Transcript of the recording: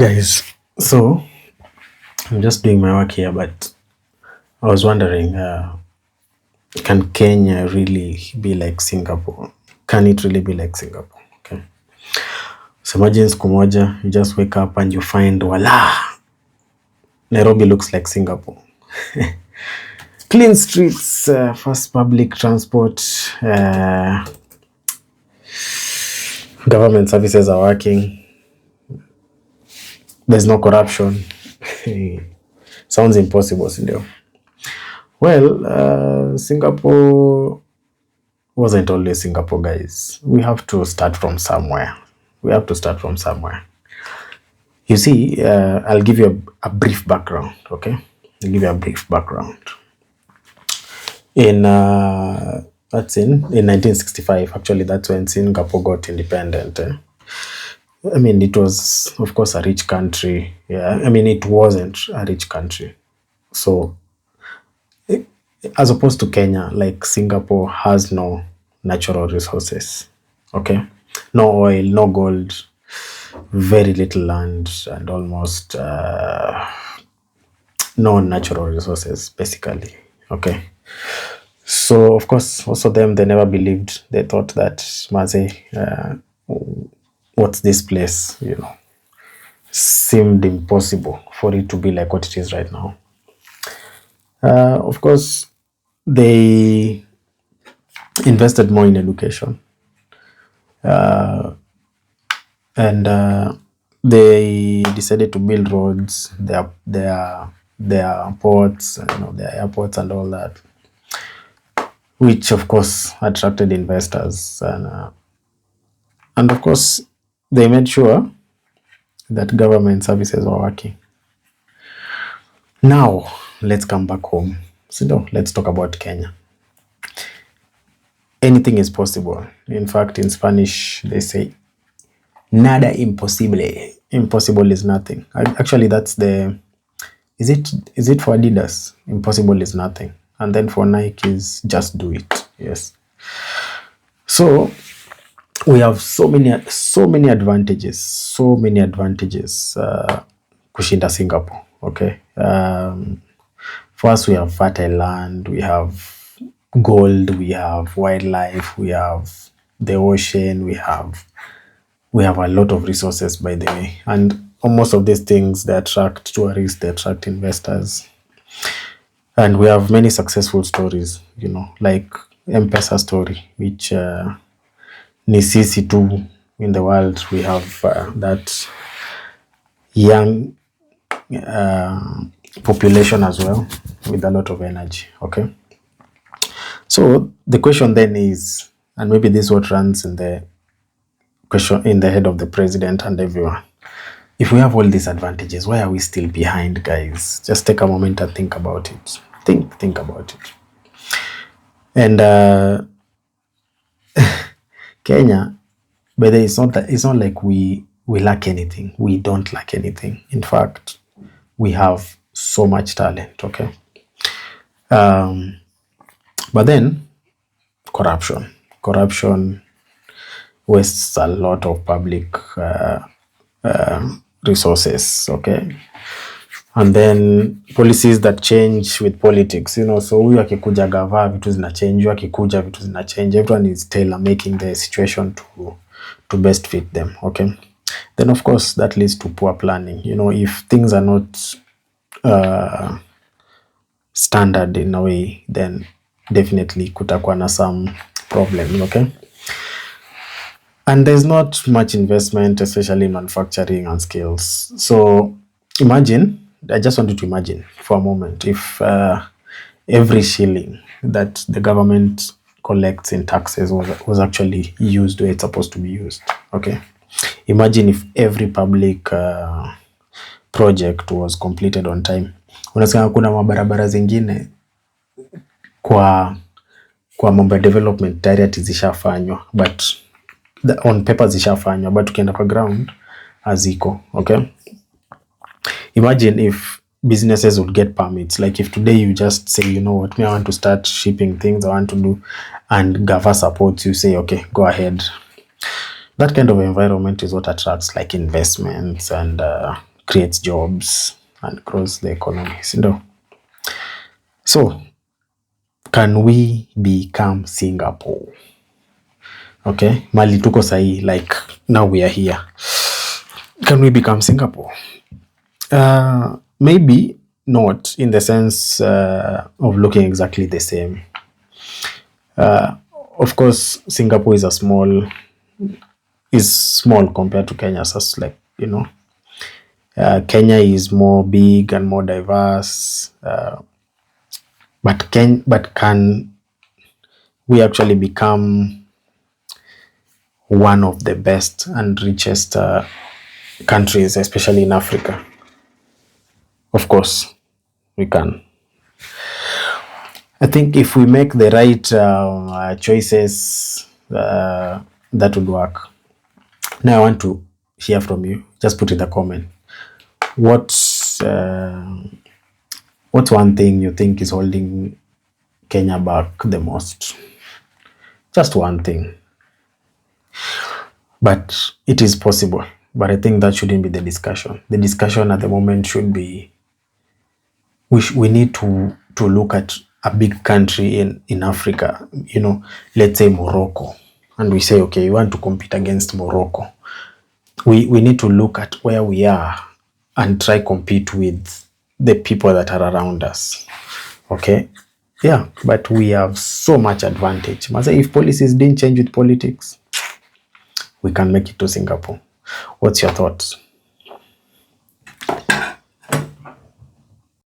Guys, so I'm just doing my work here, but I was wondering, can Kenya really be like Singapore? Can it really be like Singapore? Okay. So imagine siku moja, you just wake up and you find, voila, Nairobi looks like Singapore. Clean streets, fast public transport, government services are working, there's no corruption. Sounds impossible, sindio? Well, Singapore wasn't always Singapore, guys. We have to start from somewhere. You see, I'll give you a brief background, okay? I'll give you a brief background. In 1965, actually, that's when Singapore got independent. I mean, it was, of course, a rich country. Yeah, I mean, it wasn't a rich country. So, as opposed to Kenya, like Singapore has no natural resources, okay? No oil, no gold, very little land, and almost no natural resources, basically, okay? So, of course, also them, they never believed. They thought that, Maze, what's this place, seemed impossible for it to be like what it is right now. Of course, they invested more in education, and they decided to build roads, their ports, their airports and all that, which of course attracted investors, and of course they made sure that government services were working. Now let's come back home. So let's talk about Kenya. Anything is possible. In fact, in Spanish they say nada imposible. Impossible is nothing. Actually, that's the is it for Adidas? Impossible is nothing. And then for Nike is just do it. Yes. So we have so many advantages. Kushinda Singapore. Okay. First, we have fertile land, we have gold, we have wildlife, we have the ocean, we have a lot of resources, by the way. And most of these things, they attract tourists, they attract investors. And we have many successful stories, like M-Pesa story, which ni sisi tu in the world. We have that young population as well, with a lot of energy, okay? So the question then is, and maybe this is what runs in the question in the head of the president and everyone. If we have all these advantages, why are we still behind, guys? Just take a moment and think about it. Think about it. And Kenya, but it's not like we lack anything. We don't lack anything. In fact, we have so much talent, okay? But then corruption wastes a lot of public resources, okay? And then policies that change with politics, so huyu akikuja gava vitu zinachange, huyu akikuja vitu zinachange. Everyone is tailor making the situation to best fit them, okay? Then of course that leads to poor planning. If things are not standard in a way, then definitely kutakuwa na some problem, okay? And there's not much investment, especially in manufacturing and skills. So I just want you to imagine for a moment, if every shilling that the government collects in taxes was actually used where it's supposed to be used, okay? Imagine if every public project was completed on time. Unasema kuna mabarabara zingine kwa mambo ya development tayari zishafanywa, but on paper zishafanywa, but ukienda kwa ground haziko, okay? Imagine if businesses would get permits. Like if today you just say, I want to start shipping things, I want to do, and Gava supports you, say, okay, go ahead. That kind of environment is what attracts like investments and creates jobs and grows the economy. So can we become Singapore? Okay, mali tuko sahi, like now we are here. Can we become Singapore? Maybe not in the sense of looking exactly the same. Of course, Singapore is small compared to Kenya. So it's like, Kenya is more big and more diverse. But can we actually become one of the best and richest countries, especially in Africa? Of course, we can. I think if we make the right choices, that would work. Now I want to hear from you. Just put in the comment. What's one thing you think is holding Kenya back the most? Just one thing. But it is possible. But I think that shouldn't be the discussion. The discussion at the moment should be, we need to look at a big country in Africa, let's say Morocco, and we say, okay, you want to compete against Morocco. We need to look at where we are and try compete with the people that are around us. Okay? Yeah, but we have so much advantage. If policies didn't change with politics, we can make it to Singapore. What's your thoughts?